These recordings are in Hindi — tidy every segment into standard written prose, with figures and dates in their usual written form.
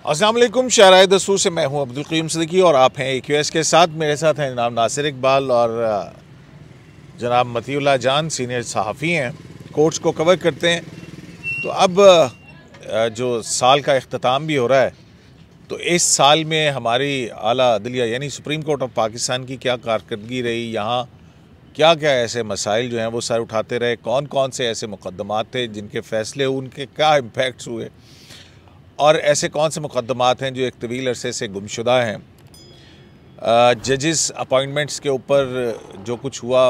अस्सलाम वालेकुम। शहराए दस्तूर से मैं हूं अब्दुल क़य्यूम सिद्दीकी और आप हैं AQS के साथ। मेरे साथ हैं जनाब नासिर इकबाल और जनाब मतीउल्लाह जान, सीनियर सहाफ़ी हैं, कोर्ट्स को कवर करते हैं। तो अब जो साल का इख्तिताम भी हो रहा है, तो इस साल में हमारी आला अदलिया यानी सुप्रीम कोर्ट ऑफ पाकिस्तान की क्या कारकर्दगी रही, यहाँ क्या क्या ऐसे मसाइल जो हैं वो सर उठाते रहे, कौन कौन से ऐसे मुकदमात थे जिनके फ़ैसले उनके क्या इम्पैक्ट्स हुए, और ऐसे कौन से मुकदमात हैं जो एक तवील अरसे से गुमशुदा हैं। जजेस अपॉइंटमेंट्स के ऊपर जो कुछ हुआ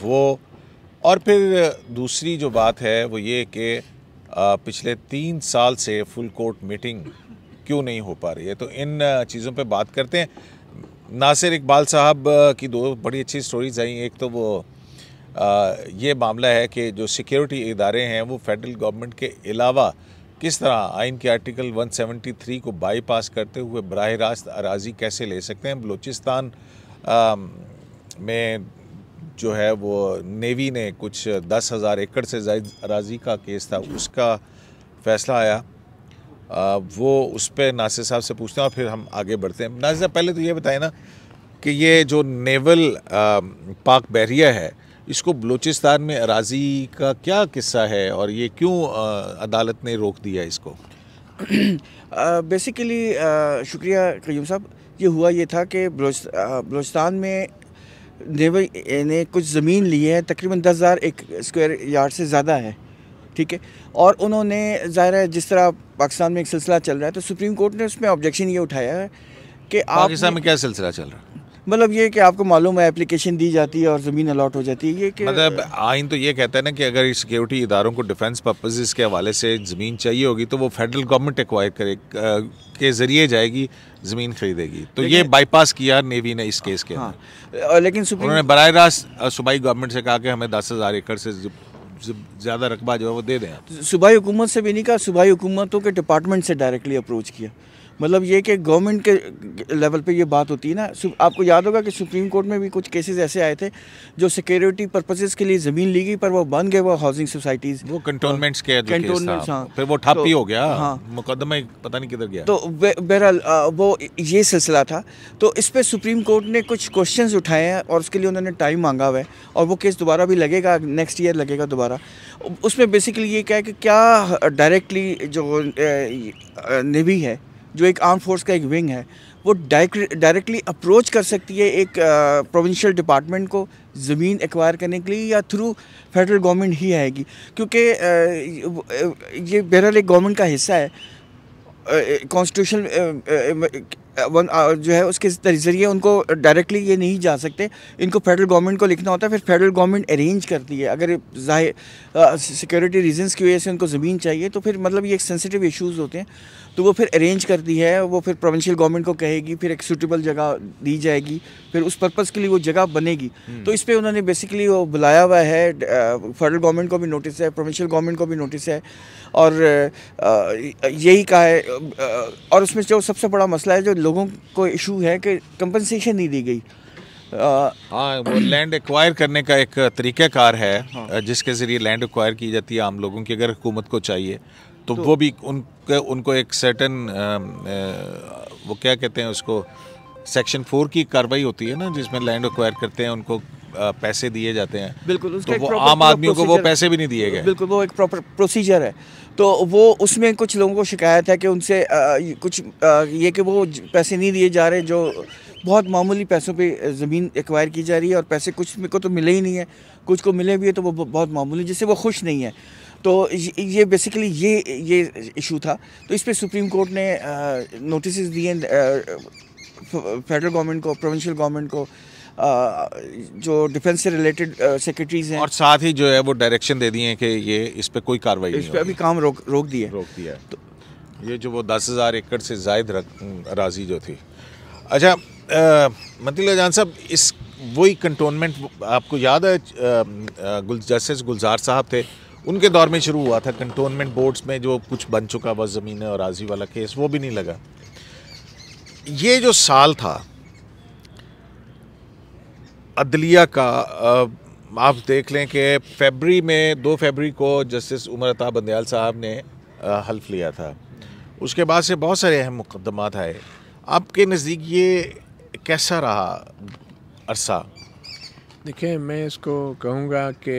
वो, और फिर दूसरी जो बात है वो ये कि पिछले 3 साल से फुल कोर्ट मीटिंग क्यों नहीं हो पा रही है। तो इन चीज़ों पे बात करते हैं। नासिर इकबाल साहब की 2 बड़ी अच्छी स्टोरीज़ आई। एक तो वो ये मामला है कि जो सिक्योरिटी इदारे हैं वो फेडरल गवर्नमेंट के अलावा किस तरह आइन के आर्टिकल 173 को बाईपास करते हुए बराह रास्त अराज़ी कैसे ले सकते हैं। बलूचिस्तान में जो है वो नेवी ने कुछ 10,000 एकड़ से ज़ायद अराज़ी का केस था, उसका फ़ैसला आया। वो उस पर नासिर साहब से पूछते हैं और फिर हम आगे बढ़ते हैं। नासिर साहब, पहले तो ये बताएं ना कि ये जो नेवल पाक बहरिया है, इसको बलूचिस्तान में अराज़ी का क्या किस्सा है और ये क्यों अदालत ने रोक दिया इसको? बेसिकली शुक्रिया क़य्यूम साहब। ये हुआ ये था कि बलूचिस्तान में नेवल ने कुछ ज़मीन ली है, तकरीबन 10,000 स्क्वायर यार्ड से ज़्यादा है, ठीक है। और उन्होंने ज़ाहिर है जिस तरह पाकिस्तान में एक सिलसिला चल रहा है, तो सुप्रीम कोर्ट ने उसमें ऑब्जेक्शन ये उठाया है कि पाकिस्तान में क्या सिलसिला चल रहा है? मतलब ये कि आपको मालूम है एप्लीकेशन दी जाती है और ज़मीन अलॉट हो जाती है। ये कि मतलब आइन तो ये कहता है ना कि अगर सिक्योरिटी इदारों को डिफेंस पर्पसेस के हवाले से ज़मीन चाहिए होगी तो वो फेडरल गवर्नमेंट एक्वायर करे के ज़रिए जाएगी, ज़मीन खरीदेगी। तो ये बाईपास किया नेवी ने इस केस के। हाँ, लेकिन उन्होंने बराह रास्त सूबाई गवर्नमेंट से कहा कि हमें 10,000 एकड़ से ज़्यादा रकबा जो है वो दे दें। सूबाई हुकूमत से भी नहीं कहा, सूबाई हुकूमतों के डिपार्टमेंट से डायरेक्टली अप्रोच किया। मतलब ये कि गवर्नमेंट के लेवल पे ये बात होती है ना। आपको याद होगा कि सुप्रीम कोर्ट में भी कुछ केसेस ऐसे आए थे जो सिक्योरिटी पर्पसेस के लिए ज़मीन ली गई पर वो बन गए वो हाउसिंग सोसाइटीज़, वो कंटोनमेंट्स के कैंटोनमेंट्स। हाँ, फिर वो ठप ही हो गया। हाँ, मुकदमा पता नहीं किधर गया। तो बहरहाल वो ये सिलसिला था। तो इस पर सुप्रीम कोर्ट ने कुछ क्वेश्चंस उठाए हैं और उसके लिए उन्होंने टाइम मांगा हुआ है और वो केस दोबारा भी लगेगा, नेक्स्ट ईयर लगेगा दोबारा। उसमें बेसिकली ये क्या है कि क्या डायरेक्टली जो नेवी है, जो एक आर्म फोर्स का एक विंग है, वो डायरेक्टली अप्रोच कर सकती है एक प्रोविंशियल डिपार्टमेंट को ज़मीन एक्वायर करने के लिए, या थ्रू फेडरल गवर्नमेंट ही आएगी? क्योंकि ये बहरहाल एक गवर्नमेंट का हिस्सा है। कॉन्स्टिट्यूशन जो है उसके ज़रिए उनको डायरेक्टली ये नहीं जा सकते, इनको फेडरल गवर्नमेंट को लिखना होता है, फिर फेडरल गवर्नमेंट अरेंज करती है। अगर ज़ाहिर सिक्योरिटी रीजंस की वजह से उनको ज़मीन चाहिए तो फिर मतलब ये एक सेंसिटिव इश्यूज़ होते हैं, तो वो फिर अरेंज करती है। वो फिर प्रोविंशियल गवर्नमेंट को कहेगी, फिर एक सूटेबल जगह दी जाएगी, फिर उस पर्पज़ के लिए वो जगह बनेगी। तो इस पर उन्होंने बेसिकली वो बुलाया हुआ है, फेडरल गवर्नमेंट को भी नोटिस है, प्रोविंशियल गवर्नमेंट को भी नोटिस है, और यही कहा है। और उसमें जो सबसे बड़ा मसला है, जो लोगों को इशू है कि कंपनसेशन नहीं दी गई। हाँ, वो लैंड एक्वायर करने का एक तरीक़ाकार है। हाँ, जिसके ज़रिए लैंड एक्वायर की जाती है आम लोगों की, अगर हुकूमत को चाहिए तो वो भी उनको एक सर्टन वो क्या कहते हैं उसको, सेक्शन 4 की कार्रवाई होती है ना, जिसमें लैंड एक्वायर करते हैं उनको पैसे दिए जाते हैं। बिल्कुल, तो वो आम आदमियों को वो पैसे भी नहीं दिए गए। बिल्कुल, वो एक प्रॉपर प्रोसीजर है। तो वो उसमें कुछ लोगों को शिकायत है कि उनसे कुछ ये कि वो पैसे नहीं दिए जा रहे, जो बहुत मामूली पैसों पे ज़मीन एक्वायर की जा रही है, और पैसे कुछ को तो मिले ही नहीं है, कुछ को मिले भी है तो वो बहुत मामूली, जिससे वो खुश नहीं है। तो ये बेसिकली ये इशू था। तो इस पर सुप्रीम कोर्ट ने नोटिस दिए फेडरल गवर्नमेंट को, प्रोविंशियल गवर्नमेंट को, जो डिफेंस से रिलेटेड सेक्रेटरीज हैं, और साथ ही जो है वो डायरेक्शन दे दिए हैं कि ये इस पे कोई कार्रवाई नहीं, इस पे अभी काम रोक दिया। तो ये जो वो 10,000 एकड़ से ज़ायद अराज़ी जो थी। अच्छा मतीउल्लाह जान साहब, इस वही कंटोनमेंट आपको याद है जस्टिस गुलजार साहब थे, उनके दौर में शुरू हुआ था कंटोनमेंट बोर्ड्स में जो कुछ बन चुका हुआ ज़मीन और अराज़ी वाला केस, वो भी नहीं लगा। ये जो साल था अदलिया का, आप देख लें कि फरवरी में 2 फरवरी को जस्टिस उमर अता बंदयाल साहब ने हल्फ लिया था। उसके बाद से बहुत सारे अहम मुकदमात आए। आपके नज़दीक ये कैसा रहा अरसा? देखिए, मैं इसको कहूँगा कि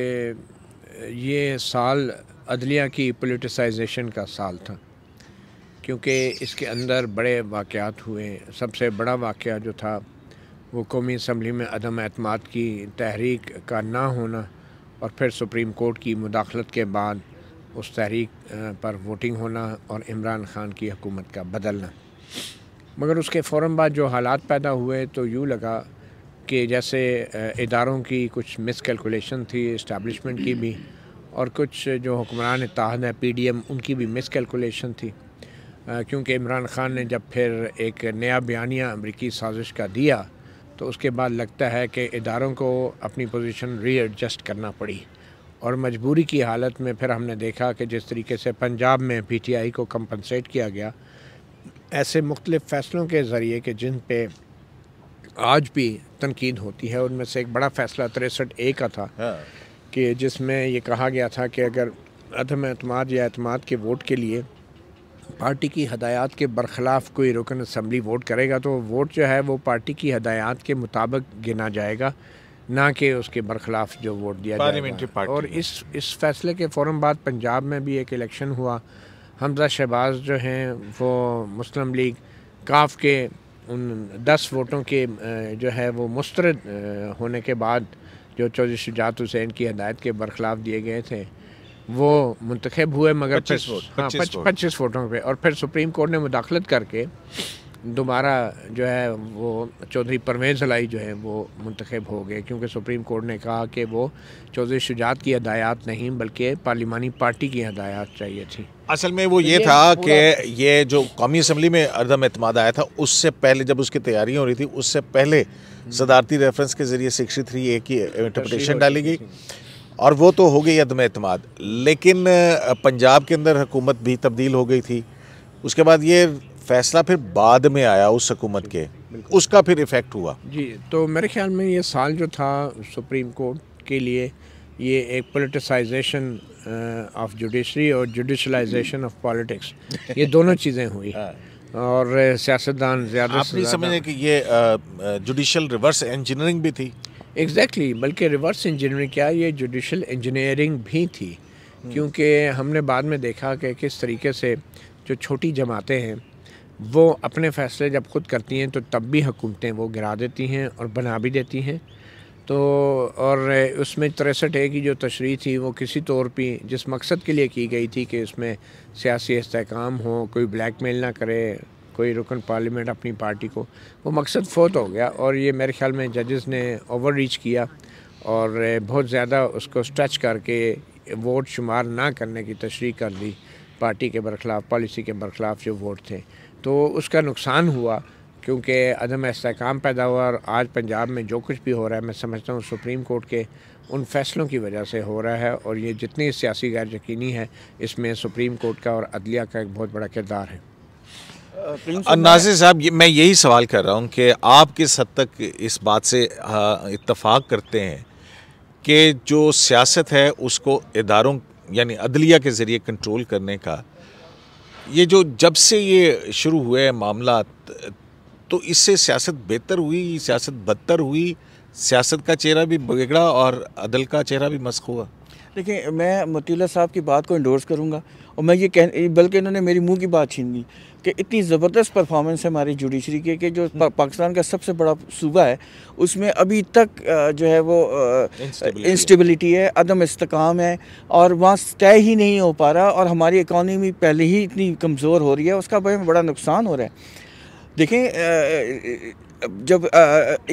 ये साल अदलिया की पॉलिटिसाइजेशन का साल था, क्योंकि इसके अंदर बड़े वाक़यात हुए। सबसे बड़ा वाक़या जो था वो कौमी असम्बली में अदम एतमाद की तहरीक का ना होना और फिर सुप्रीम कोर्ट की मुदाखलत के बाद उस तहरीक पर वोटिंग होना और इमरान ख़ान की हुकूमत का बदलना। मगर उसके फ़ौरन बाद जो हालात पैदा हुए तो यूँ लगा कि जैसे इदारों की कुछ मिसकैलकुलेशन थी, इस्टेब्लिशमेंट की भी, और कुछ जो हुक्मरान इत्तेहाद है PDM उनकी भी मिसकैलकुलेशन थी, क्योंकि इमरान ख़ान ने जब फिर एक नया बयानिया अमरीकी साजिश का दिया तो उसके बाद लगता है कि इदारों को अपनी पोजीशन रीएडजस्ट करना पड़ी, और मजबूरी की हालत में फिर हमने देखा कि जिस तरीके से पंजाब में PTI को कंपनसेट किया गया, ऐसे मुख्तलिफ़ फ़ैसलों के ज़रिए कि जिन पे आज भी तनकीद होती है। उनमें से एक बड़ा फ़ैसला 63A का था कि जिसमें ये कहा गया था कि अगर अदम एतमाद या एतमाद के वोट के लिए पार्टी की हदायत के बरखिलाफ़ कोई रुकन असम्बली वोट करेगा तो वोट जो है वो पार्टी की हदायत के मुताबिक गिना जाएगा, ना कि उसके बरखिलाफ़ जो वोट दिया जाएगा। और इस फैसले के फ़ौरन बाद पंजाब में भी एक इलेक्शन हुआ। हमजा शहबाज जो हैं वो मुस्लिम लीग काफ के उन 10 वोटों के जो है वो मुस्तरद होने के बाद जो चौधरी शुजात हुसैन की हदायत के बरखिलाफ़ दिए गए थे वो मुंतखब हुए, मगर 25 वोटों पे, और फिर सुप्रीम कोर्ट ने मुदाखलत करके दोबारा जो है वो चौधरी परवेज़ अलाई जो है वो मुंतखब हो गए, क्योंकि सुप्रीम कोर्ट ने कहा कि वो चौधरी शुजात की हदायत नहीं बल्कि पार्लिमानी पार्टी की हदायत चाहिए थी। असल में वो ये था कि ये जो कौमी असम्बली में अदम एतमाद आया था उससे पहले, जब उसकी तैयारी हो रही थी, उससे पहले सदारती रेफरेंस के ज़रिए 63A की इंटरप्रिटेशन डाली गई और वो तो हो गई अदम एतमाद। लेकिन पंजाब के अंदर हुकूमत भी तब्दील हो गई थी। उसके बाद ये फैसला फिर बाद में आया उस हुकूमत के, उसका फिर इफ़ेक्ट हुआ। जी, तो मेरे ख्याल में ये साल जो था सुप्रीम कोर्ट के लिए, ये एक पोलिटिसाइजेशन ऑफ जुडिशरी और जुडिशलाइजेशन ऑफ पॉलिटिक्स, ये दोनों चीज़ें हुई। और सियासतदान ज़्यादा आप नहीं समझे कि ये जुडिशल रिवर्स इंजीनियरिंग भी थी? एग्जैक्टली, बल्कि रिवर्स इंजीनियरिंग क्या, ये जुडिशल इंजीनियरिंग भी थी, क्योंकि हमने बाद में देखा कि किस तरीके से जो छोटी जमातें हैं वो अपने फ़ैसले जब खुद करती हैं तो तब भी हुकूमतें वो गिरा देती हैं और बना भी देती हैं। तो और उसमें 63A की जो तशरीह थी वो किसी तौर पे जिस मकसद के लिए की गई थी कि उसमें सियासी इस्तेहकाम हो, कोई ब्लैकमेल ना करे कोई रुकन पार्लियामेंट अपनी पार्टी को, वो मकसद फ़ौत हो गया। और ये मेरे ख्याल में जजेस ने ओवर रीच किया और बहुत ज़्यादा उसको स्ट्रेच करके वोट शुमार ना करने की तशरीह कर दी पार्टी के बरखिलाफ़, पॉलिसी के बरखिलाफ़ जो वोट थे, तो उसका नुकसान हुआ क्योंकि अदम इस्तेहकाम पैदा हुआ। और आज पंजाब में जो कुछ भी हो रहा है मैं समझता हूँ सुप्रीम कोर्ट के उन फैसलों की वजह से हो रहा है, और ये जितनी सियासी गैर यकीनी है इसमें सुप्रीम कोर्ट का और अदलिया का एक बहुत बड़ा किरदार है। नाज़िर साहब, मैं यही सवाल कर रहा हूँ कि आप किस हद तक इस बात से इत्तफाक करते हैं कि जो सियासत है उसको इदारों यानी अदलिया के ज़रिए कंट्रोल करने का, ये जो जब से ये शुरू हुए मामला, तो इससे सियासत बेहतर हुई, सियासत बदतर हुई, सियासत का चेहरा भी बिगड़ा और अदल का चेहरा भी मस्क हुआ? देखिए, मैं मतीउल्लाह साहब की बात को इंडोर्स करूंगा और मैं ये बल्कि इन्होंने मेरी मुंह की बात छीन ली कि इतनी ज़बरदस्त परफॉर्मेंस है हमारी जुडिशरी के कि जो पाकिस्तान का सबसे बड़ा सूबा है उसमें अभी तक जो है वो इंस्टेबिलिटी है, अदम इस्तेकाम है और वहाँ तय ही नहीं हो पा रहा, और हमारी इकॉनमी पहले ही इतनी कमज़ोर हो रही है, उसका बड़ा नुकसान हो रहा है। देखें, जब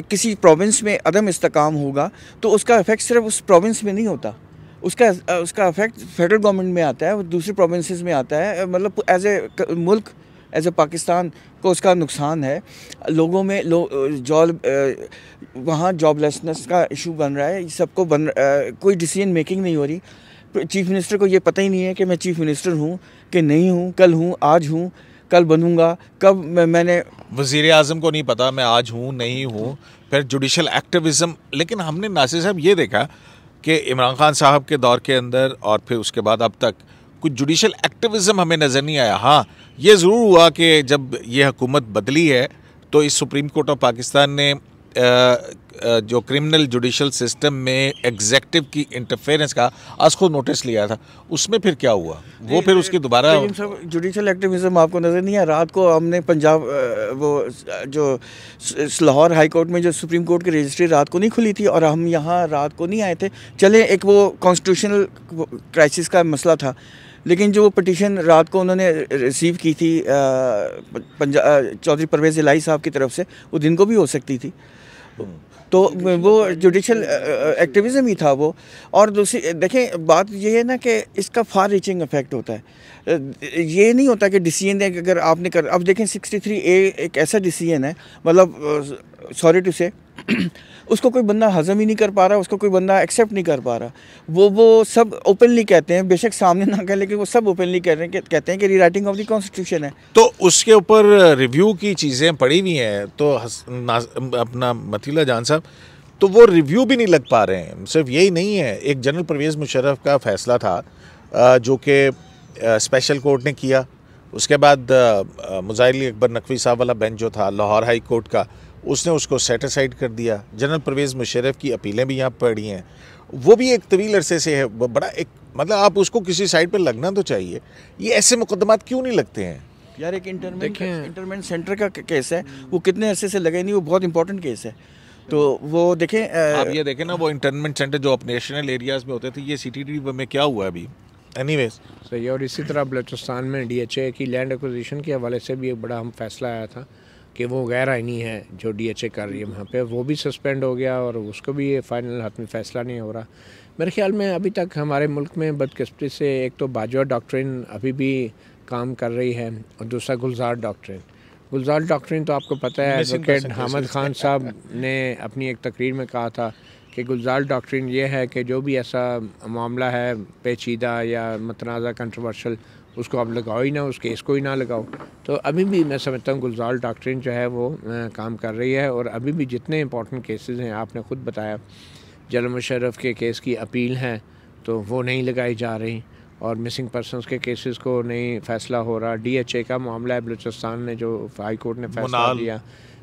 किसी प्रोविंस में अदम इस्तेकाम होगा तो उसका इफ़ेक्ट सिर्फ उस प्रोविंस में नहीं होता, उसका इफ़ेक्ट फेडरल गवर्नमेंट में आता है, वो दूसरी प्रोविंसेस में आता है। मतलब एज ए मुल्क, एज ए पाकिस्तान को उसका नुकसान है। लोगों में वहाँ जॉबलेसनेस का इशू बन रहा है, सबको कोई डिसीजन मेकिंग नहीं हो रही। चीफ़ मिनिस्टर को ये पता ही नहीं है कि मैं चीफ़ मिनिस्टर हूँ कि नहीं हूँ, कल हूँ, आज हूँ, कल बनूंगा, कब मैंने वज़ीर आज़म को नहीं पता मैं आज हूँ नहीं हूँ। फिर जुडिशल एक्टिविज़म, लेकिन हमने नासिर साहब ये देखा कि इमरान खान साहब के दौर के अंदर और फिर उसके बाद अब तक कुछ जुडिशल एक्टिविज़म हमें नज़र नहीं आया। हाँ, ये ज़रूर हुआ कि जब ये हुकूमत बदली है तो इस सुप्रीम कोर्ट ऑफ पाकिस्तान ने जो क्रिमिनल जुडिशल सिस्टम में एग्जेक्टिव की इंटरफेरेंस का आज खुद नोटिस लिया था, उसमें फिर क्या हुआ? वो फिर उसकी दोबारा जुडिशल एक्टिविज्म आपको नज़र नहीं आया। रात को हमने पंजाब वो जो लाहौर हाई कोर्ट में जो सुप्रीम कोर्ट की रजिस्ट्री रात को नहीं खुली थी और हम यहाँ रात को नहीं आए थे। चले एक वो कॉन्स्टिट्यूशनल क्राइसिस का मसला था, लेकिन जो पटिशन रात को उन्होंने रिसीव की थी चौधरी परवेज़ इलाही साहब की तरफ से, वो दिन को भी हो सकती थी। तो वो जुडिशल एक्टिविज़म ही था वो। और दूसरी देखें, बात ये है ना कि इसका फार रीचिंग इफेक्ट होता है। ये नहीं होता कि डिसीजन है कि अगर आपने कर, अब देखें 63A एक ऐसा डिसीजन है, मतलब सॉरी टू से उसको कोई बंदा हज़म ही नहीं कर पा रहा, उसको कोई बंदा एक्सेप्ट नहीं कर पा रहा। वो सब ओपनली कहते हैं, बेशक सामने ना कहें, लेकिन वो सब ओपनली कह रहे हैं, कहते हैं कि रीराइटिंग ऑफ द कॉन्स्टिट्यूशन है। तो उसके ऊपर रिव्यू की चीज़ें पड़ी हुई हैं। तो अपना मतीला जान साहब, तो वो रिव्यू भी नहीं लग पा रहे हैं। सिर्फ यही नहीं है, एक जनरल परवेज़ मुशर्रफ का फ़ैसला था जो कि स्पेशल कोर्ट ने किया। उसके बाद मुज़ाहिर अकबर नकवी साहब वाला बेंच जो था लाहौर हाई कोर्ट का, उसने उसको सेट असाइड कर दिया। जनरल परवेज़ मुशर्रफ की अपीलें भी यहाँ पड़ी हैं, वो भी एक तवील अरसे से है। बड़ा एक मतलब आप उसको किसी साइड पर लगना तो चाहिए। ये ऐसे मुकदमात क्यों नहीं लगते हैं यार? एक इंटरमेंट सेंटर का केस है, वो कितने अरसे से लगे नहीं, वो बहुत इंपॉर्टेंट केस है। तो वो देखें, आप ये देखें ना, वो इंटरमेंट सेंटर जो ऑपरेशनल एरियाज़ में होते थे, ये CTD में क्या हुआ अभी? एनीवेज सही। और इसी तरह बलूचिस्तान में DHA की लैंड एक्विजिशन के हवाले से भी एक बड़ा हम फैसला आया था कि वो गैर आइनी है जो DHA कर रही है वहाँ पे, वो भी सस्पेंड हो गया और उसको भी ये फाइनल हतमी फैसला नहीं हो रहा। मेरे ख्याल में अभी तक हमारे मुल्क में बदकिस्मती से एक तो बाजवा डॉक्ट्रिन अभी भी काम कर रही है और दूसरा गुलजार डॉक्ट्रिन। गुलजार डॉक्ट्रिन तो आपको पता है, एडवोकेट हामिद खान साहब ने अपनी एक तकरीर में कहा था कि गुलजार डॉक्ट्रिन ये है कि जो भी ऐसा मामला है पेचीदा या मतनाज़ा कंट्रोवर्शल, उसको आप लगाओ ही ना, उस केस को ही ना लगाओ। तो अभी भी मैं समझता हूँ गुलजार डॉक्ट्रिन जो है वो काम कर रही है। और अभी भी जितने इंपॉर्टेंट केसेस हैं, आपने ख़ुद बताया जनरल मुशर्रफ के केस की अपील हैं तो वो नहीं लगाई जा रही, और मिसिंग पर्सनस के केसेस को नहीं फ़ैसला हो रहा। DHA का मामला है, बलूचिस्तान ने जो हाई कोर्ट ने फैसला दिया,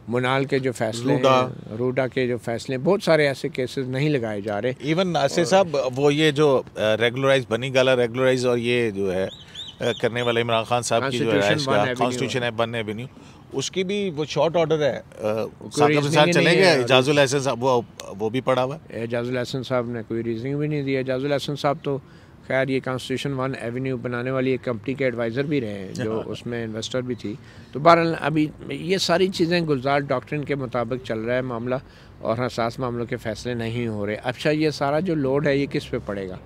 मुनाल के जो फैसले, रूडा के जो फैसले, बहुत सारे ऐसे केसेस नहीं लगाए जा रहे। इवन नासिर साहब, वो ये जो रेगुलराइज बनी गाला रेगुलराइज और ये जो है करने वाले इमरान खान साहब की जो है कॉन्स्टिट्यूशन है 1 एवेन्यू, उसकी भी वो शॉर्ट ऑर्डर है, चले गए। एजाजुल एहसन साहब वो भी पड़ा हुआ है। एजाजुल एहसन साहब ने कोई रीजनिंग भी नहीं दिया। एजाजुल एहसन साहब तो खैर ये कॉन्स्टिट्यूशन 1 एवेन्यू बनाने वाली एक कंपनी के एडवाइज़र भी रहे हैं, जो उसमें इन्वेस्टर भी थी। तो बहरहाल अभी ये सारी चीज़ें गुलजार डॉक्ट्रिन के मुताबिक चल रहा है मामला, और हसास मामलों के फ़ैसले नहीं हो रहे। अच्छा, ये सारा जो लोड है ये किस पे पड़ेगा?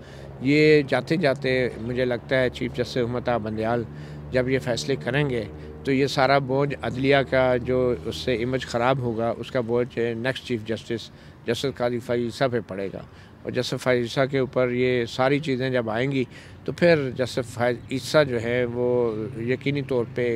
ये जाते जाते मुझे लगता है चीफ जस्टिस उम्मताब बंदयाल जब ये फ़ैसले करेंगे तो ये सारा बोझ अदलिया का जो उससे इमेज ख़राब होगा, उसका बोझ नेक्स्ट चीफ जस्टिस कादी फ़ाइज़ा पे पड़ेगा। और जस्टिस फ़ाइज़ा के ऊपर ये सारी चीज़ें जब आएंगी तो फिर जस्टिस फ़ाइज़ा जो है वो यकीनी तौर पे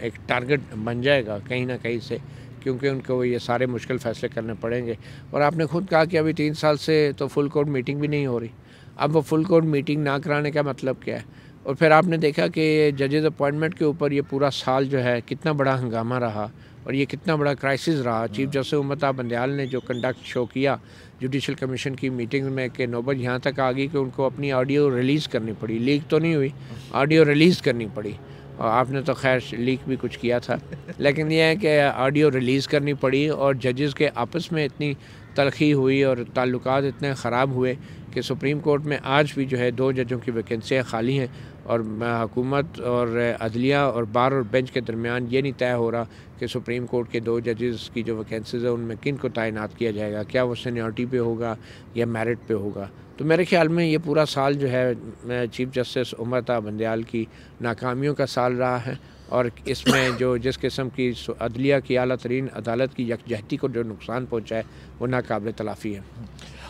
एक टारगेट बन जाएगा कहीं ना कहीं से, क्योंकि उनको ये सारे मुश्किल फ़ैसले करने पड़ेंगे। और आपने खुद कहा कि अभी 3 साल से तो फुल कोर्ट मीटिंग भी नहीं हो रही। अब वो फुल कोर्ट मीटिंग ना कराने का मतलब क्या है? और फिर आपने देखा कि जजेज़ अपॉइंटमेंट के ऊपर ये पूरा साल जो है कितना बड़ा हंगामा रहा और ये कितना बड़ा क्राइसिस रहा। चीफ जस्टिस उम्मताब बंदयाल ने जो कंडक्ट शो किया जुडिशल कमीशन की मीटिंग में कि नौबत यहाँ तक आ गई कि उनको अपनी ऑडियो रिलीज़ करनी पड़ी, लीक तो नहीं हुई, ऑडियो रिलीज़ करनी पड़ी। और आपने तो खैर लीक भी कुछ किया था, लेकिन यह है कि ऑडियो रिलीज़ करनी पड़ी और जजेस के आपस में इतनी तलखी हुई और ताल्लुकात इतने ख़राब हुए कि सुप्रीम कोर्ट में आज भी जो है 2 जजों की वैकेंसियाँ खाली हैं और हुकूमत और अदलिया और बार और बेंच के दरमियान ये नहीं तय हो रहा कि सुप्रीम कोर्ट के 2 जजेस की जो वैकेंसीज़ है उनमें किन को तैनात किया जाएगा, क्या वो सीनियरिटी पे होगा या मेरिट पे होगा। तो मेरे ख्याल में ये पूरा साल जो है चीफ जस्टिस उम्मताब बंदयाल की नाकामियों का साल रहा है और इसमें जो जिस किस्म की अदलिया की आला तरीन अदालत की यकजहती को जो नुकसान पहुँचा है वो नाकाबिल तलाफ़ी है।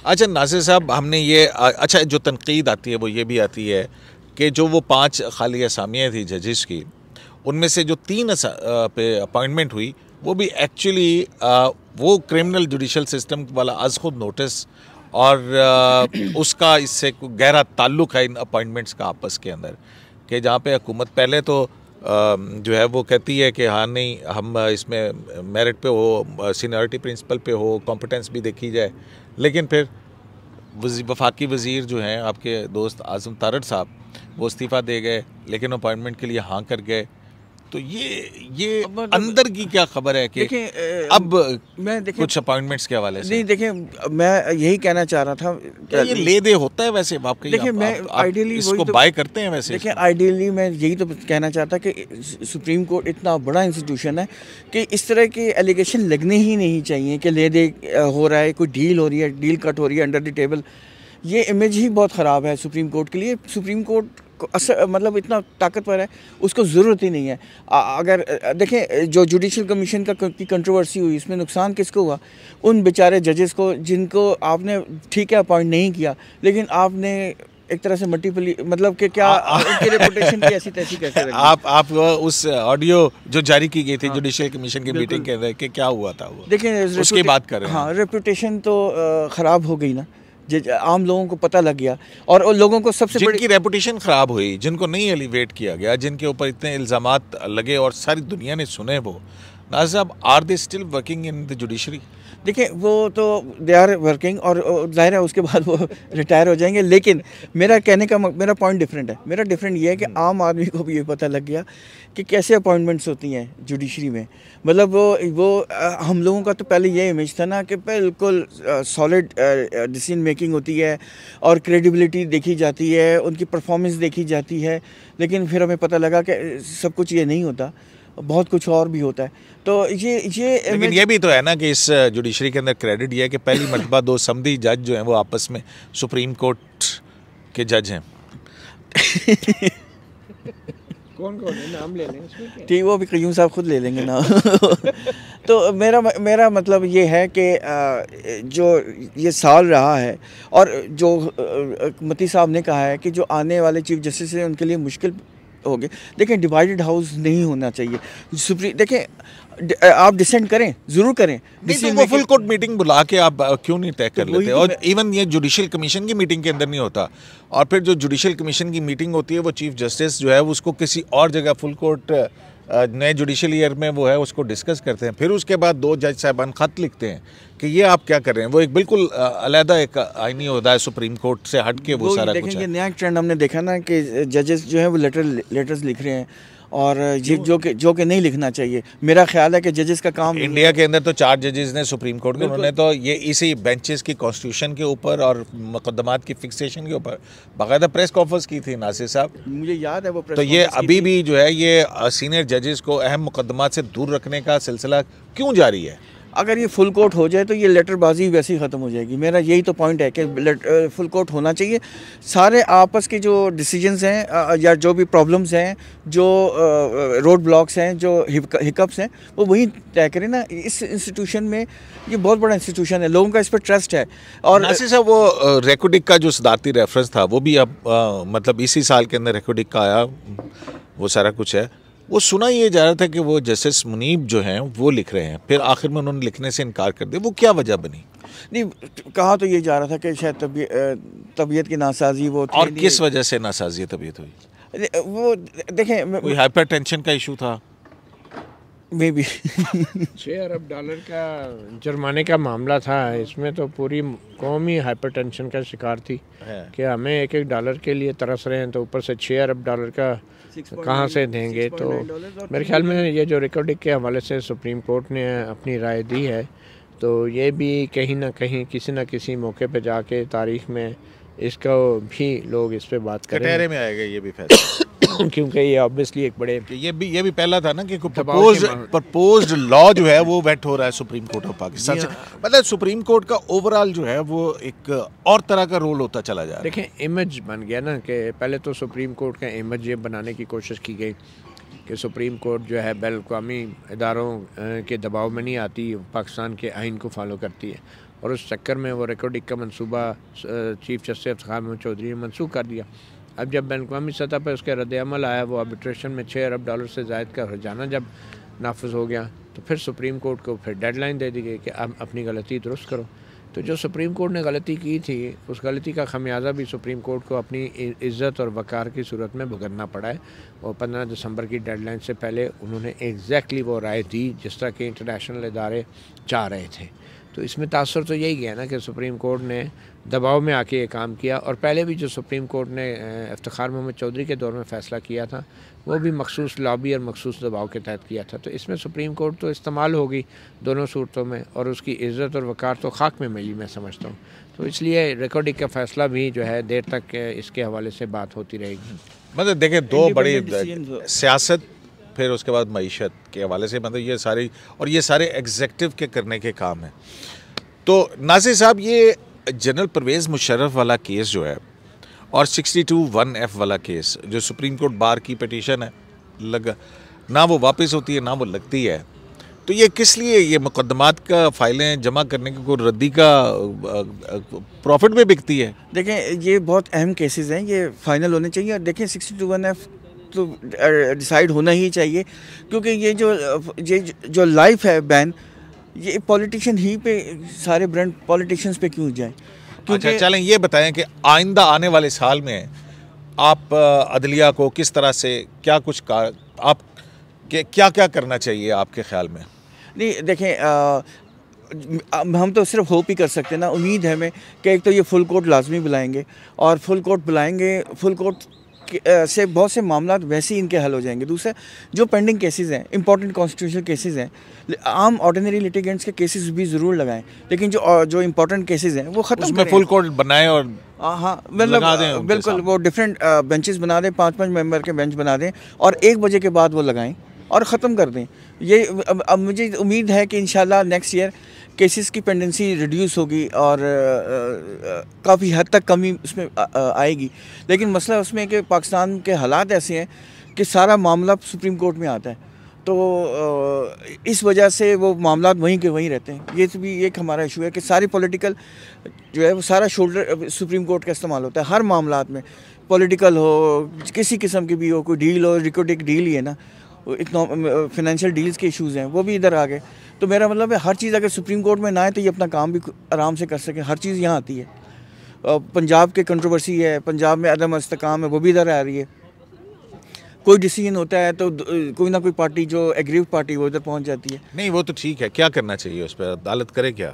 अच्छा नासिर साहब, हमने ये अच्छा जो तनकीद आती है वो ये भी आती है कि जो वो 5 खाली असामियाँ थी जजेस की, उनमें से जो 3 पे अपॉइंटमेंट हुई वो भी एक्चुअली वो क्रिमिनल जुडिशल सिस्टम वाला आज खुद नोटिस और उसका इससे गहरा ताल्लुक़ है इन अपॉइंटमेंट्स का आपस के अंदर, कि जहाँ पे हुकूमत पहले तो जो है वो कहती है कि हाँ नहीं हम इसमें मेरिट पे हो, सीनियरिटी प्रिंसिपल पे हो, कॉम्पिटेंस भी देखी जाए, लेकिन फिर वफाकी वज़ीर जो हैं आपके दोस्त आज़म तारड़ साहब वो इस्तीफ़ा दे गए, लेकिन अपॉइंटमेंट के लिए हाँ कर गए। तो ये अंदर की क्या खबर है कि अब मैं कुछ अपॉइंटमेंट्स के हवाले से? नहीं देखें, मैं यही कहना चाह रहा था, क्या ये ले दे होता है वैसे आपके? देखिए मैं आइडियली इसको बाय करते हैं वैसे? देखिए आइडियली मैं यही तो कहना चाहता कि सुप्रीम कोर्ट इतना बड़ा इंस्टीट्यूशन है कि इस तरह के एलिगेशन लगने ही नहीं चाहिए कि ले दे हो रहा है, कोई डील हो रही है, डील कट हो रही है अंडर द टेबल। ये इमेज ही बहुत ख़राब है सुप्रीम कोर्ट के लिए। सुप्रीम कोर्ट मतलब इतना ताकतवर है, उसको ज़रूरत ही नहीं है। अगर देखें जो जुडिशल कमीशन की कंट्रोवर्सी हुई, इसमें नुकसान किसको हुआ? उन बेचारे जजेस को जिनको आपने ठीक है अपॉइंट नहीं किया, लेकिन आपने एक तरह से मल्टीपली मतलब कि क्या उनकी रेपुटेशन की ऐसी तैसी कैसे रखी? आप उस ऑडियो जो जारी की गई थी जुडिशल कमीशन की मीटिंग के अंदर कि क्या हुआ था वो, देखें उसकी बात कर रहे हैं। हाँ, रेपुटेशन तो ख़राब हो गई ना, आम लोगों को पता लग गया। और लोगों को सबसे जिनकी रेपुटेशन ख़राब हुई, जिनको नहीं एलिवेट किया गया, जिनके ऊपर इतने इल्ज़ामात लगे और सारी दुनिया ने सुने, वो नाज़िर साहब are they still working in the judiciary? देखिए वो तो दे आर वर्किंग और जाहिर है उसके बाद वो रिटायर हो जाएंगे, लेकिन मेरा कहने का मेरा पॉइंट डिफरेंट है। मेरा डिफरेंट ये है कि आम आदमी को भी ये पता लग गया कि कैसे अपॉइंटमेंट्स होती हैं जुडिशरी में। मतलब वो हम लोगों का तो पहले ये इमेज था ना कि बिल्कुल सॉलिड डिसीजन मेकिंग होती है और क्रेडिबिलिटी देखी जाती है, उनकी परफॉर्मेंस देखी जाती है, लेकिन फिर हमें पता लगा कि सब कुछ ये नहीं होता, बहुत कुछ और भी होता है। तो ये लेकिन ये भी तो है ना कि इस जुडिशरी के अंदर क्रेडिट ये है कि पहली मरतबा दो समधी जज जो हैं वो आपस में सुप्रीम कोर्ट के जज हैं। कौन कौन है, नाम ले लें इसमें क्या? ठीक, वो भी क़य्यूम साहब खुद ले लेंगे ना। तो मेरा मतलब ये है कि जो ये साल रहा है और जो मती साहब ने कहा है कि जो आने वाले चीफ जस्टिस हैं उनके लिए मुश्किल हो गए। देखें डिवाइडेड हाउस नहीं होना चाहिए। देखें आप डिसेंट करें, ज़रूर करें, नहीं तो वो फुल कोर्ट मीटिंग बुला के आप क्यों नहीं तय कर लेते? और इवन ये जुडिशल कमीशन की मीटिंग के अंदर नहीं होता, और फिर जो जुडिशल कमीशन की मीटिंग होती है वो चीफ जस्टिस जो है उसको किसी और जगह फुल कोर्ट नए जुडिशल ईयर में वो है उसको डिस्कस करते हैं, फिर उसके बाद दो जज साहबान ख़त लिखते हैं कि ये आप क्या कर रहे हैं। वो एक बिल्कुल अलहदा एक आईनी होता है, सुप्रीम कोर्ट से हट के वो सारा कुछ है। नया ट्रेंड हमने देखा ना कि जजेस जो है वो लेटर्स लिख रहे हैं, और जो कि नहीं लिखना चाहिए। मेरा ख्याल है कि जजेस का काम, इंडिया के अंदर तो 4 जजेस ने सुप्रीम कोर्ट के, उन्होंने तो ये इसी बेंचेस की कॉन्स्टिट्यूशन के ऊपर और मुकदमात की फिक्सेशन के ऊपर बाकायदा प्रेस कॉन्फ्रेंस की थी नासिर साहब, मुझे याद है वो प्रेस। तो ये अभी भी जो है ये सीनियर जजेस को अहम मुकदमात से दूर रखने का सिलसिला क्यों जारी है? अगर ये फुल कोर्ट हो जाए तो ये लेटरबाजी वैसे ही ख़त्म हो जाएगी। मेरा यही तो पॉइंट है कि फुल कोर्ट होना चाहिए। सारे आपस के जो डिसीजंस हैं या जो भी प्रॉब्लम्स हैं, जो रोड ब्लॉक्स हैं, जो हिकअप्स हैं, वो वही तय करें ना। इस इंस्टीट्यूशन में, ये बहुत बड़ा इंस्टीट्यूशन है, लोगों का इस पर ट्रस्ट है। और नासिर साहब वो रेकोडिक का जो सदारती रेफरेंस था वो भी अब मतलब इसी साल के अंदर रेकोडिक का आया, वो सारा कुछ है। वो सुना ये जा रहा था कि वो जस्टिस मुनीब जो हैं वो लिख रहे हैं, फिर आखिर में उन्होंने लिखने से इनकार कर दिया। वो क्या वजह बनी? नहीं, कहा तो ये जा रहा था कि शायद तबीयत की नासाजी वो थी। और किस वजह से नासाजी तबीयत हुई? वो देखें, कोई हाइपरटेंशन का इशू था मे बी। 6 अरब डॉलर का जुर्माने का मामला था। इसमें तो पूरी कौम ही हाइपरटेंशन का शिकार थी कि हमें एक डॉलर के लिए तरस रहे हैं, तो ऊपर से 6 अरब डॉलर का कहाँ से देंगे। तो मेरे ख्याल में ये जो रिकॉर्डिंग के हवाले से सुप्रीम कोर्ट ने अपनी राय दी है, तो ये भी कहीं ना कहीं किसी न किसी मौके पे जाके तारीख में इसको भी लोग इस पे बात करें, कटहरे में आएगा ये भी फैसला। क्योंकि ये ऑब्वियसली एक बड़े ये भी पहला था ना कि प्रपोज्ड लॉ जो है वो वेट हो रहा है सुप्रीम कोर्ट ऑफ पाकिस्तान से। मतलब सुप्रीम कोर्ट का ओवरऑल जो है वो एक और तरह का रोल होता चला जा रहा है। देखें इमेज बन गया ना कि पहले तो सुप्रीम कोर्ट का इमेज ये बनाने की कोशिश की गई कि सुप्रीम कोर्ट जो है बैन अवी इदारों के दबाव में नहीं आती, पाकिस्तान के आइन को फॉलो करती है, और उस चक्कर में वो रिकॉर्डिंग का मंसूबा चीफ जस्टिस इफ्तिखार महमूद चौधरी ने मनसूख कर दिया। अब जब बैन अवी सतह पर उसके रद्द-ए-अमल आया, वो आर्बिट्रेशन में 6 अरब डॉलर से ज़ायद का हर्जाना जब नाफिज हो गया, तो फिर सुप्रीम कोर्ट को फिर डेडलाइन दे दी गई कि आप अपनी गलती दुरुस्त करो। तो जो सुप्रीम कोर्ट ने गलती की थी, उस गलती का खमियाजा भी सुप्रीम कोर्ट को अपनी इज़्ज़त और वक़ार की सूरत में भुगतना पड़ा है। और 15 दिसंबर की डेडलाइन से पहले उन्होंने एग्जैक्टली वो राय दी जिस तरह के इंटरनेशनल इदारे चाह रहे थे। तो इसमें तासुर तो यही गया ना कि सुप्रीम कोर्ट ने दबाव में आके ये काम किया। और पहले भी जो सुप्रीम कोर्ट ने इफ्तिखार मोहम्मद चौधरी के दौर में फ़ैसला किया था, वो भी मखसूस लॉबी और मखसूस दबाव के तहत किया था। तो इसमें सुप्रीम कोर्ट तो इस्तेमाल होगी दोनों सूरतों में, और उसकी इज़्ज़त और वक़ार तो खाक में मिली, मैं समझता हूँ। तो इसलिए रिकॉर्डिंग का फ़ैसला भी जो है देर तक इसके हवाले से बात होती रहेगी। मतलब देखिए, दो बड़ी सियासत, फिर उसके बाद मईशत के हवाले से, मतलब ये सारी, और ये सारे एग्जेक्टिव के करने के काम हैं। तो नासिर साहब, ये जनरल परवेज़ मुशर्रफ वाला केस जो है और 62(1)(f) वाला केस, जो सुप्रीम कोर्ट बार की पिटीशन है, लगा ना वो वापस होती है ना वो लगती है, तो ये किस लिए, ये मुकदमात का फाइलें जमा करने की कोई रद्दी का प्रॉफिट में बिकती है? देखें, ये बहुत अहम केसेस हैं, ये फाइनल होने चाहिए। और देखें 62(1)(f) तो डिसाइड होना ही चाहिए, क्योंकि ये जो लाइफ है बैन, ये पॉलिटिशियन ही पे, सारे ब्रांड पॉलिटिशियंस पे क्यों जाए? अच्छा, चलें ये बताएं कि आइंदा आने वाले साल में आप अदलिया को किस तरह से क्या कुछ आप क्या क्या करना चाहिए आपके ख्याल में? नहीं, देखें, हम तो सिर्फ होप ही कर सकते हैं ना। उम्मीद है हमें कि एक तो ये फुल कोर्ट लाजमी बुलाएंगे, और फुल कोर्ट बुलाएंगे, फुल कोर्ट से बहुत से मामला वैसे ही इनके हल हो जाएंगे। दूसरा, जो पेंडिंग केसेस हैं, इंपॉर्टेंट कॉन्स्टिट्यूशनल केसेस हैं, आम ऑर्डिनरी लिटिगेंट्स के केसेस भी ज़रूर लगाएं, लेकिन जो इंपॉर्टेंट केसेस हैं वो ख़त्म उसमें फुल कोर्ट बनाएं और हाँ, मतलब बिल्कुल वो डिफरेंट बेंचेस बना दें, 5-5 मेंबर के बेंच बना दें, और 1 बजे के बाद वो लगाएं और ख़त्म कर दें। ये अब मुझे उम्मीद है कि इंशाल्लाह नेक्स्ट ईयर केसेस की पेंडेंसी रिड्यूस होगी और काफ़ी हद तक कमी उसमें आएगी। लेकिन मसला उसमें कि पाकिस्तान के हालात ऐसे हैं कि सारा मामला सुप्रीम कोर्ट में आता है, तो इस वजह से वो मामला वहीं के वहीं रहते हैं। ये भी एक हमारा इशू है कि सारी पॉलिटिकल जो है वो सारा शोल्डर सुप्रीम कोर्ट का इस्तेमाल होता है हर मामलात में, पॉलिटिकल हो, किसी किस्म की भी हो, कोई डील हो, रिकॉर्डिक डील ही है ना, फाइनेंशियल डील्स के इश्यूज़ हैं, वो भी इधर आ गए। तो मेरा मतलब है हर चीज़ अगर सुप्रीम कोर्ट में ना आए तो ये अपना काम भी आराम से कर सके। हर चीज़ यहाँ आती है। पंजाब के कंट्रोवर्सी है, पंजाब में अदम इस्तेकाम है, वो भी इधर आ रही है। कोई डिसीजन होता है तो कोई ना कोई पार्टी जो एग्रीव पार्टी वो इधर पहुँच जाती है। नहीं, वो तो ठीक है, क्या करना चाहिए उस पर? अदालत करे क्या?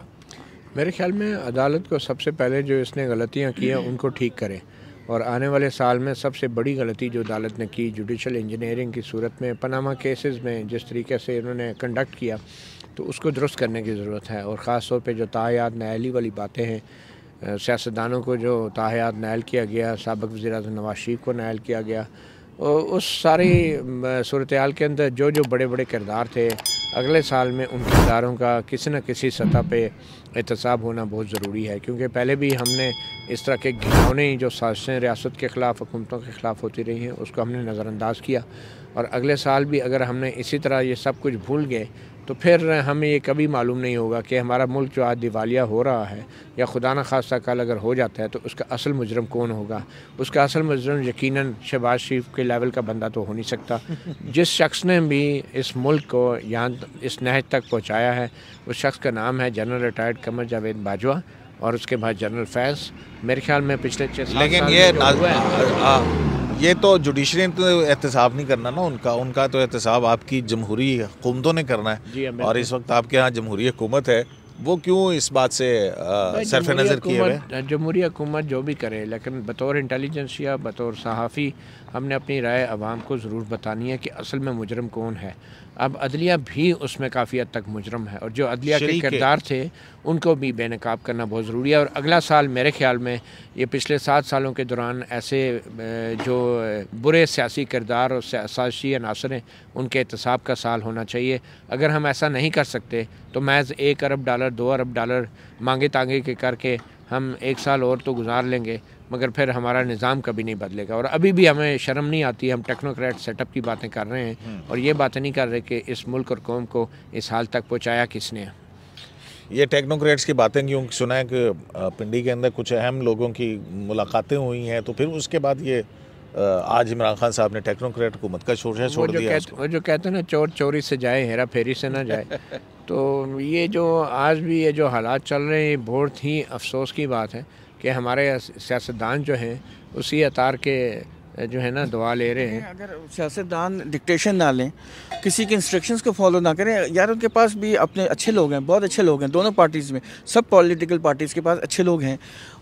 मेरे ख्याल में अदालत को सबसे पहले जो इसने गलतियाँ की हैं उनको ठीक करे, और आने वाले साल में सबसे बड़ी गलती जो अदालत ने की जुडिशल इंजीनियरिंग की सूरत में पनामा केसेस में जिस तरीके से इन्होंने कंडक्ट किया, तो उसको दुरुस्त करने की ज़रूरत है। और ख़ास तौर पे जो ताहयात नायली वाली बातें हैं, सियासतदानों को जो ताहयात नायल किया गया, साबिक़ वज़ीर-ए-आज़म नवाज़ शरीफ को नायल किया गया, उस सारी सूरत हाल के अंदर जो बड़े बड़े किरदार थे, अगले साल में उन किरदारों का किसी न किसी सतह पे एहतसाब होना बहुत ज़रूरी है। क्योंकि पहले भी हमने इस तरह के घिनौने जो साजिशें रियासत के ख़िलाफ़, हुकूमतों के ख़िलाफ़ होती रही हैं, उसको हमने नज़रअंदाज किया। और अगले साल भी अगर हमने इसी तरह ये सब कुछ भूल गए तो फिर हमें ये कभी मालूम नहीं होगा कि हमारा मुल्क जो आज दिवालिया हो रहा है, या खुदा न खास्ता कल अगर हो जाता है तो उसका असल मुजरम कौन होगा। उसका असल मुजरम यकीनन शहबाज शरीफ के लेवल का बंदा तो हो नहीं सकता। जिस शख्स ने भी इस मुल्क को यहाँ इस नहज तक पहुँचाया है, उस शख्स का नाम है जनरल रिटायर्ड कमर जावेद बाजवा, और उसके बाद जनरल फैज़। मेरे ख्याल में पिछले 6 साल ये तो जुडिशरी ने तो एहतसाब नहीं करना ना, उनका तो एहतसाब आपकी जमहूरी हुकूमतों ने करना है। और इस वक्त आपके यहाँ जमहूरी हुकूमत है, वो क्यों इस बात से सरफ नज़र किए हुए? जमहूरी हुकूमत जो भी करे, लेकिन बतौर इंटेलिजेंस या बतौर सहाफ़ी हमने अपनी राय आवाम को ज़रूर बतानी है कि असल में मुजरम कौन है। अब अदलिया भी उसमें काफ़ी हद तक मुजरम है, और जो अदलिया के किरदार थे उनको भी बेनकाब करना बहुत ज़रूरी है। और अगला साल मेरे ख्याल में ये पिछले 7 सालों के दौरान ऐसे जो बुरे सियासी किरदार और साजिशी अनासर हैं उनके एहतसाब का साल होना चाहिए। अगर हम ऐसा नहीं कर सकते तो महज $1 अरब, $2 अरब मांगे तांगे के करके हम 1 साल और तो गुजार लेंगे, मगर फिर हमारा निज़ाम कभी नहीं बदलेगा। और अभी भी हमें शर्म नहीं आती, हम टेक्नोक्रेट सेटअप की बातें कर रहे हैं और ये बातें नहीं कर रहे कि इस मुल्क और कौम को इस हाल तक पहुँचाया किसने है। ये टेक्नोक्रेट्स की बातें क्यों? सुना है कि पिंडी के अंदर कुछ अहम लोगों की मुलाकातें हुई हैं, तो फिर उसके बाद ये आज इमरान खान साहब ने टेक्नोक्रेट हुकूमत का शोर छोड़ दिया। वो जो कहते हैं ना, चोर चोरी से जाए, हेरा फेरी से ना जाए। तो ये जो आज भी ये जो हालात चल रहे हैं, बहुत ही अफसोस की बात है कि हमारे सियासतदान जो हैं उसी अतार के जो है ना दुआ ले रहे हैं। अगर सियासतदान डिक्टेशन ना लें, किसी के इंस्ट्रक्शंस को फॉलो ना करें, यार उनके पास भी अपने अच्छे लोग हैं, बहुत अच्छे लोग हैं दोनों पार्टीज़ में, सब पॉलिटिकल पार्टीज़ के पास अच्छे लोग हैं,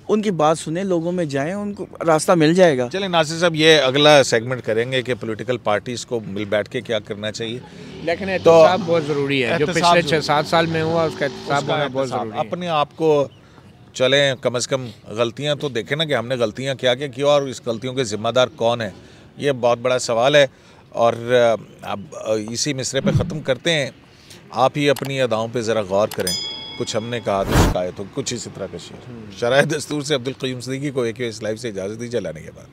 उनकी बात सुने, लोगों में जाएं, उनको रास्ता मिल जाएगा। चलें नासिर साहब, ये अगला सेगमेंट करेंगे कि पॉलिटिकल पार्टीज़ को मिल बैठ के क्या करना चाहिए, लेकिन एहतसाब बहुत ज़रूरी है। जो पिछले 6-7 साल में हुआ उसका एहतसाब होना बहुत ज़रूरी है। अपने आप को चलें, कम से कम गलतियां तो देखें ना कि हमने गलतियां क्या क्या की और इस गलतियों के ज़िम्मेदार कौन है, ये बहुत बड़ा सवाल है। और अब इसी मिसरे पे ख़त्म करते हैं। आप ही अपनी अदाओं पे ज़रा गौर करें, कुछ हमने कहा तो शिकायत हो, कुछ इसी तरह का शेर। शराय दस्तूर से अब्दुल क़य्यूम सिद्दीकी को एक लाइव से इजाज़त दी, चलाने के बाद।